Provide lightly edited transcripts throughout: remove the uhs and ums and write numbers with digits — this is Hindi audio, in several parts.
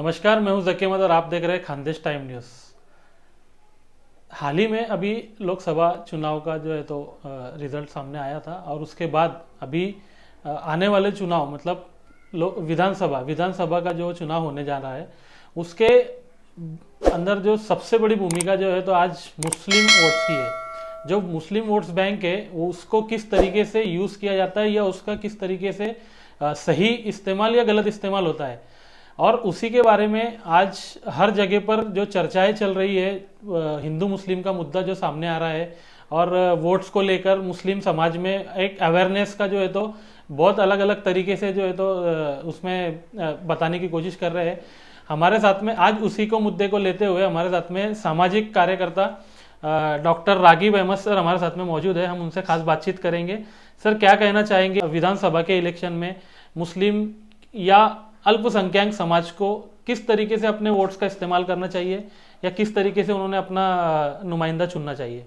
नमस्कार, मैं हूं जकी अहमद और आप देख रहे हैं खानदेश टाइम न्यूज़। हाल ही में अभी लोकसभा चुनाव का जो है तो रिजल्ट सामने आया था और उसके बाद अभी आने वाले चुनाव मतलब विधानसभा का जो चुनाव होने जा रहा है उसके अंदर जो सबसे बड़ी भूमिका जो है तो आज मुस्लिम वोट्स की है। जो मुस्लिम वोट्स बैंक है वो उसको किस तरीके से यूज़ किया जाता है या उसका किस तरीके से सही इस्तेमाल या गलत इस्तेमाल होता है, और उसी के बारे में आज हर जगह पर जो चर्चाएं चल रही है। हिंदू मुस्लिम का मुद्दा जो सामने आ रहा है और वोट्स को लेकर मुस्लिम समाज में एक अवेयरनेस का जो है तो बहुत अलग अलग तरीके से जो है तो उसमें बताने की कोशिश कर रहे हैं। हमारे साथ में आज उसी को मुद्दे को लेते हुए हमारे साथ में सामाजिक कार्यकर्ता डॉक्टर रागिब अहमद सर हमारे साथ में मौजूद है। हम उनसे खास बातचीत करेंगे। सर, क्या कहना चाहेंगे विधानसभा के इलेक्शन में मुस्लिम या अल्पसंख्यक समाज को किस तरीके से अपने वोट्स का इस्तेमाल करना चाहिए या किस तरीके से उन्होंने अपना नुमाइंदा चुनना चाहिए?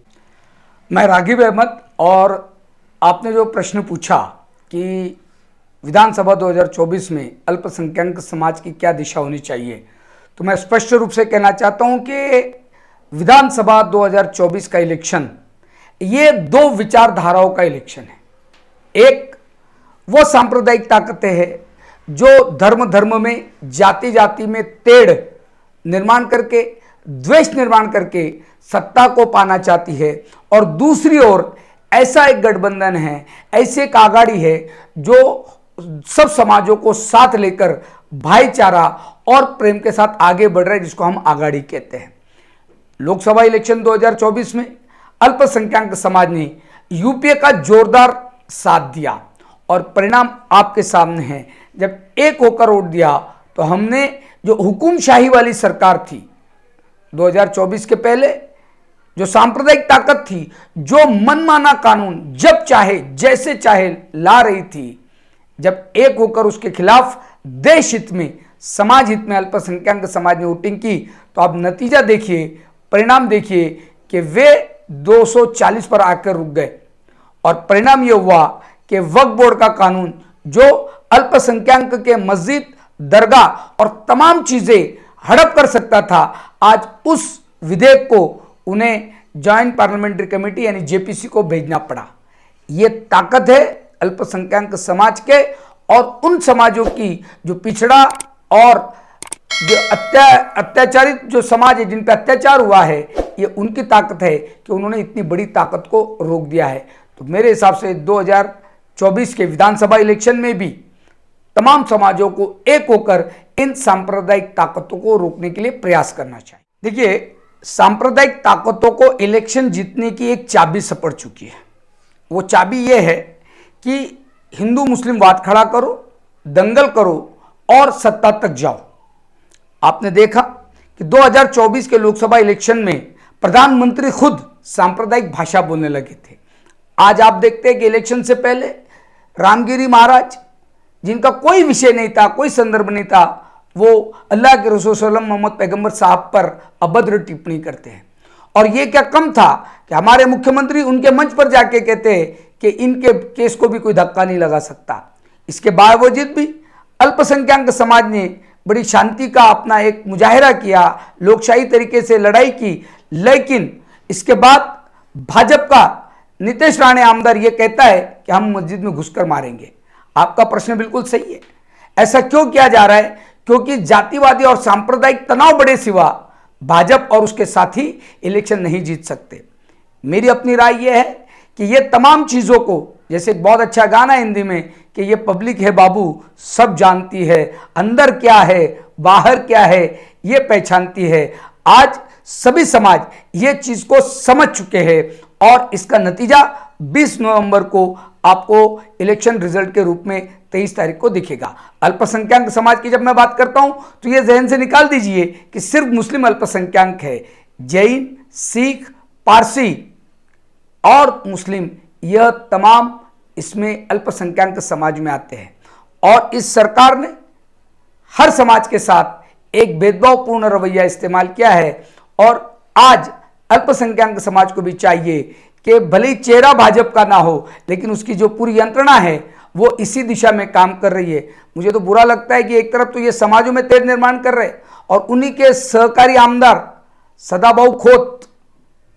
मैं रागिब अहमद, और आपने जो प्रश्न पूछा कि विधानसभा 2024 में अल्पसंख्यक समाज की क्या दिशा होनी चाहिए, तो मैं स्पष्ट रूप से कहना चाहता हूं कि विधानसभा 2024 का इलेक्शन ये दो विचारधाराओं का इलेक्शन है। एक वो सांप्रदायिक ताकतें हैं जो धर्म में, जाति जाति में तेड़ निर्माण करके, द्वेष निर्माण करके सत्ता को पाना चाहती है, और दूसरी ओर ऐसा एक गठबंधन है, ऐसी एक आघाड़ी है जो सब समाजों को साथ लेकर भाईचारा और प्रेम के साथ आगे बढ़ रहा है, जिसको हम आघाड़ी कहते हैं। लोकसभा इलेक्शन 2024 में अल्पसंख्यक समाज ने यूपीए का जोरदार साथ दिया और परिणाम आपके सामने है। जब एक होकर वोट दिया तो हमने जो हुकुमशाही वाली सरकार थी 2024 के पहले, जो सांप्रदायिक ताकत थी, जो मनमाना कानून जब चाहे जैसे चाहे ला रही थी, जब एक होकर उसके खिलाफ देश हित में, समाज हित में अल्पसंख्यक समाज ने वोटिंग की, तो आप नतीजा देखिए, परिणाम देखिए कि वे 240 पर आकर रुक गए। और परिणाम यह हुआ कि वक्फ बोर्ड का कानून जो अल्पसंख्यक के मस्जिद, दरगाह और तमाम चीजें हड़प कर सकता था, आज उस विधेयक को उन्हें जॉइंट पार्लियामेंट्री कमेटी यानी जेपीसी को भेजना पड़ा। ये ताकत है अल्पसंख्यक समाज के और उन समाजों की जो पिछड़ा और जो अत्याचारित जो समाज है, जिन पर अत्याचार हुआ है, ये उनकी ताकत है कि उन्होंने इतनी बड़ी ताकत को रोक दिया है। तो मेरे हिसाब से 2024 के विधानसभा इलेक्शन में भी तमाम समाजों को एक होकर इन सांप्रदायिक ताकतों को रोकने के लिए प्रयास करना चाहिए। देखिए, सांप्रदायिक ताकतों को इलेक्शन जीतने की एक चाबी सपड़ चुकी है। वो चाबी ये है कि हिंदू मुस्लिम वाद खड़ा करो, दंगल करो और सत्ता तक जाओ। आपने देखा कि 2024 के लोकसभा इलेक्शन में प्रधानमंत्री खुद सांप्रदायिक भाषा बोलने लगे थे। आज आप देखते हैं कि इलेक्शन से पहले रामगिरी महाराज, जिनका कोई विषय नहीं था, कोई संदर्भ नहीं था, वो अल्लाह के रसूल सल्लल्लाहु मोहम्मद पैगंबर साहब पर अभद्र टिप्पणी करते हैं। और ये क्या कम था कि हमारे मुख्यमंत्री उनके मंच पर जाके कहते हैं कि इनके केस को भी कोई धक्का नहीं लगा सकता। इसके बावजूद भी अल्पसंख्यक समाज ने बड़ी शांति का अपना एक मुजाहिरा किया, लोकशाही तरीके से लड़ाई की। लेकिन इसके बाद भाजपा का नीतीश राणे आमदार ये कहता है कि हम मस्जिद में घुसकर मारेंगे। आपका प्रश्न बिल्कुल सही है। ऐसा क्यों किया जा रहा है? क्योंकि जातिवादी और सांप्रदायिक तनाव बढ़े सिवा भाजपा और उसके साथी इलेक्शन नहीं जीत सकते। मेरी अपनी राय यह है कि ये तमाम चीज़ों को, जैसे एक बहुत अच्छा गाना है हिंदी में कि ये पब्लिक है बाबू सब जानती है, अंदर क्या है बाहर क्या है ये पहचानती है। आज सभी समाज ये चीज़ को समझ चुके हैं और इसका नतीजा 20 नवंबर को आपको इलेक्शन रिजल्ट के रूप में 23 तारीख को दिखेगा। अल्पसंख्यक समाज की जब मैं बात करता हूं तो ये जहन से निकाल दीजिए कि सिर्फ मुस्लिम अल्पसंख्यक है। जैन, सिख, पारसी और मुस्लिम, यह तमाम इसमें अल्पसंख्यक समाज में आते हैं। और इस सरकार ने हर समाज के साथ एक भेदभावपूर्ण रवैया इस्तेमाल किया है। और आज अल्पसंख्यक समाज को भी चाहिए कि भले ही चेहरा भाजपा का ना हो, लेकिन उसकी जो पूरी यंत्रणा है वो इसी दिशा में काम कर रही है। मुझे तो बुरा लगता है कि एक तरफ तो ये समाजों में तेज निर्माण कर रहे और उन्हीं के सहकारी आमदार सदाभाऊ खोत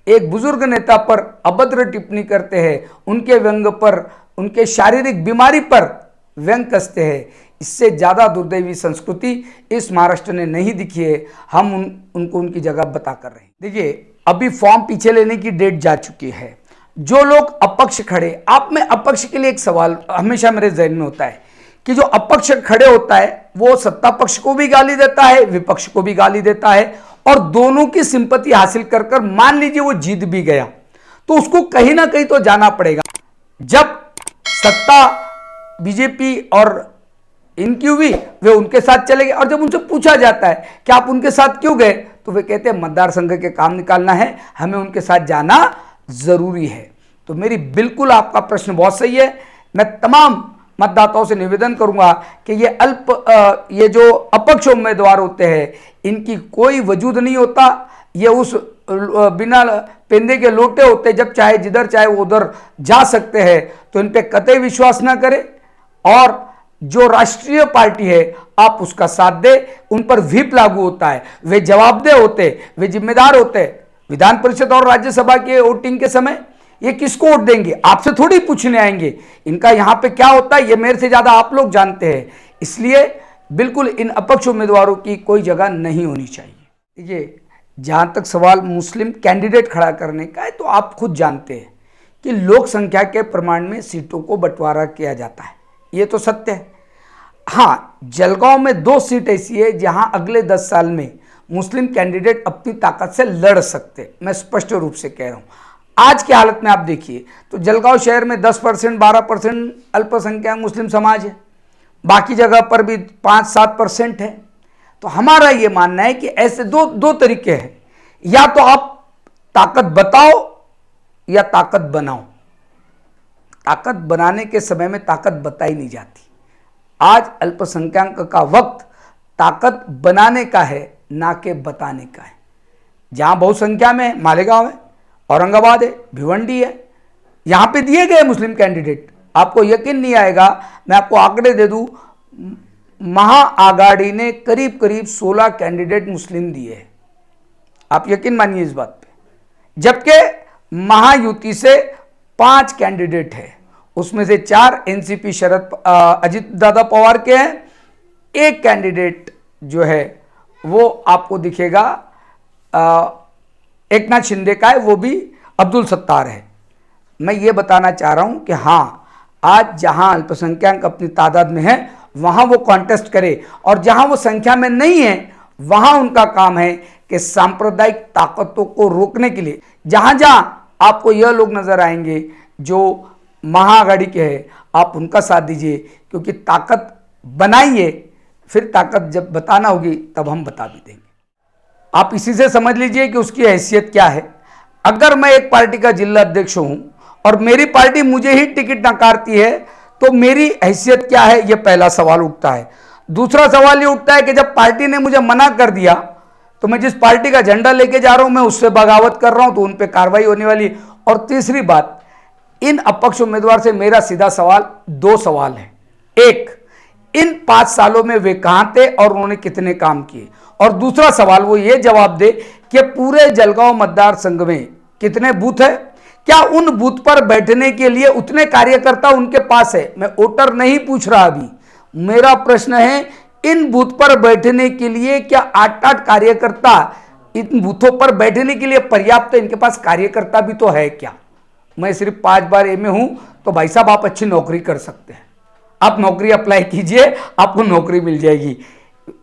एक बुजुर्ग नेता पर अभद्र टिप्पणी करते हैं, उनके व्यंग पर, उनके शारीरिक बीमारी पर व्यंग कसते हैं। इससे ज़्यादा दुर्दैवी संस्कृति इस महाराष्ट्र ने नहीं दिखी है। हम उनको उनकी जगह बता कर रहे हैं। देखिए, अभी फॉर्म पीछे लेने की डेट जा चुकी है। जो लोग अपक्ष खड़े, आप में अपक्ष के लिए एक सवाल हमेशा मेरे जहन में होता है कि जो अपक्ष खड़े होता है वो सत्ता पक्ष को भी गाली देता है, विपक्ष को भी गाली देता है और दोनों की सिंपैथी हासिल कर कर मान लीजिए वो जीत भी गया तो उसको कहीं ना कहीं तो जाना पड़ेगा। जब सत्ता बीजेपी और इनकी हुई वे उनके साथ चले गए और जब उनसे पूछा जाता है कि आप उनके साथ क्यों गए तो वे कहते हैं मतदार संघ के काम निकालना है, हमें उनके साथ जाना जरूरी है। तो मेरी बिल्कुल आपका प्रश्न बहुत सही है। मैं तमाम मतदाताओं से निवेदन करूंगा कि ये जो अपक्ष उम्मीदवार होते हैं इनकी कोई वजूद नहीं होता। ये उस बिना पेंदे के लोटे होते, जब चाहे जिधर चाहे वो उधर जा सकते हैं। तो इन पे कतई विश्वास ना करें और जो राष्ट्रीय पार्टी है आप उसका साथ दे, उन पर व्हिप लागू होता है, वे जवाबदेह होते, वे जिम्मेदार होते। विधान परिषद और राज्यसभा के वोटिंग के समय ये किसको वोट देंगे, आपसे थोड़ी पूछने आएंगे। इनका यहाँ पे क्या होता है ये मेरे से ज्यादा आप लोग जानते हैं। इसलिए बिल्कुल इन अपक्ष उम्मीदवारों की कोई जगह नहीं होनी चाहिए। ये जहां तक सवाल मुस्लिम कैंडिडेट खड़ा करने का है तो आप खुद जानते हैं कि लोक संख्या के प्रमाण में सीटों को बंटवारा किया जाता है, ये तो सत्य है। हाँ, जलगांव में 2 सीट ऐसी है जहां अगले 10 साल में मुस्लिम कैंडिडेट अपनी ताकत से लड़ सकते, मैं स्पष्ट रूप से कह रहा हूं। आज की हालत में आप देखिए तो जलगांव शहर में 10% 12% अल्पसंख्यक मुस्लिम समाज है, बाकी जगह पर भी 5-7% है। तो हमारा ये मानना है कि ऐसे दो तरीके हैं, या तो आप ताकत बताओ या ताकत बनाओ। ताकत बनाने के समय में ताकत बताई नहीं जाती। आज अल्पसंख्यक का वक्त ताकत बनाने का है, ना कि बताने का है। जहां बहुसंख्या में मालेगांव है, औरंगाबाद है, भिवंडी है, यहां पे दिए गए मुस्लिम कैंडिडेट, आपको यकीन नहीं आएगा, मैं आपको आंकड़े दे दूं, महाआघाड़ी ने करीब करीब 16 कैंडिडेट मुस्लिम दिए हैं। आप यकीन मानिए इस बात पे। जबकि महायुति से 5 कैंडिडेट है, उसमें से 4 एनसीपी अजित दादा पवार के हैं। एक कैंडिडेट जो है वो आपको दिखेगा एकनाथ शिंदे का है, वो भी अब्दुल सत्तार है। मैं ये बताना चाह रहा हूं कि हाँ, आज जहां अल्पसंख्यक अपनी तादाद में है वहां वो कॉन्टेस्ट करे और जहां वो संख्या में नहीं है वहां उनका काम है कि सांप्रदायिक ताकतों को रोकने के लिए जहां जहां आपको यह लोग नजर आएंगे जो महाआघाड़ी के हैं, आप उनका साथ दीजिए, क्योंकि ताकत बनाइए, फिर ताकत जब बताना होगी तब हम बता भी देंगे। आप इसी से समझ लीजिए कि उसकी हैसियत क्या है। अगर मैं एक पार्टी का जिला अध्यक्ष हूं और मेरी पार्टी मुझे ही टिकट नकारती है तो मेरी हैसियत क्या है, यह पहला सवाल उठता है। दूसरा सवाल ये उठता है कि जब पार्टी ने मुझे मना कर दिया तो मैं जिस पार्टी का झंडा लेके जा रहा हूं मैं उससे बगावत कर रहा हूं तो उन पर कार्रवाई होने वाली है। और तीसरी बात, इन अपक्ष उम्मीदवार से मेरा सीधा सवाल 2 सवाल है। एक, इन 5 सालों में वे कहां थे और उन्होंने कितने काम किए, और दूसरा सवाल वो ये जवाब दे कि पूरे जलगांव मतदार संघ में कितने बूथ है, क्या उन बूथ पर बैठने के लिए उतने कार्यकर्ता उनके पास है। मैं वोटर नहीं पूछ रहा, अभी मेरा प्रश्न है इन बूथ पर बैठने के लिए क्या 8-8 कार्यकर्ता इन बूथों पर बैठने के लिए पर्याप्त है, इनके पास कार्यकर्ता भी तो है क्या। मैं सिर्फ 5 बार एमए हूं तो भाई साहब आप अच्छी नौकरी कर सकते हैं, आप नौकरी अप्लाई कीजिए, आपको नौकरी मिल जाएगी।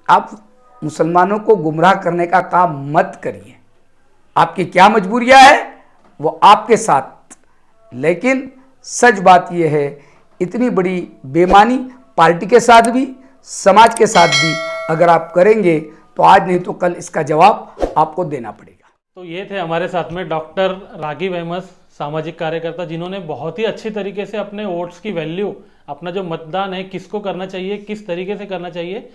आप मुसलमानों को गुमराह करने का काम मत करिए। आपकी क्या मजबूरियां है वो आपके साथ, लेकिन सच बात यह है इतनी बड़ी बेईमानी पार्टी के साथ भी समाज के साथ भी अगर आप करेंगे तो आज नहीं तो कल इसका जवाब आपको देना पड़ेगा। तो ये थे हमारे साथ में डॉक्टर राघिव अहमद, सामाजिक कार्यकर्ता, जिन्होंने बहुत ही अच्छी तरीके से अपने वोट्स की वैल्यू, अपना जो मतदान है किसको करना चाहिए, किस तरीके से करना चाहिए,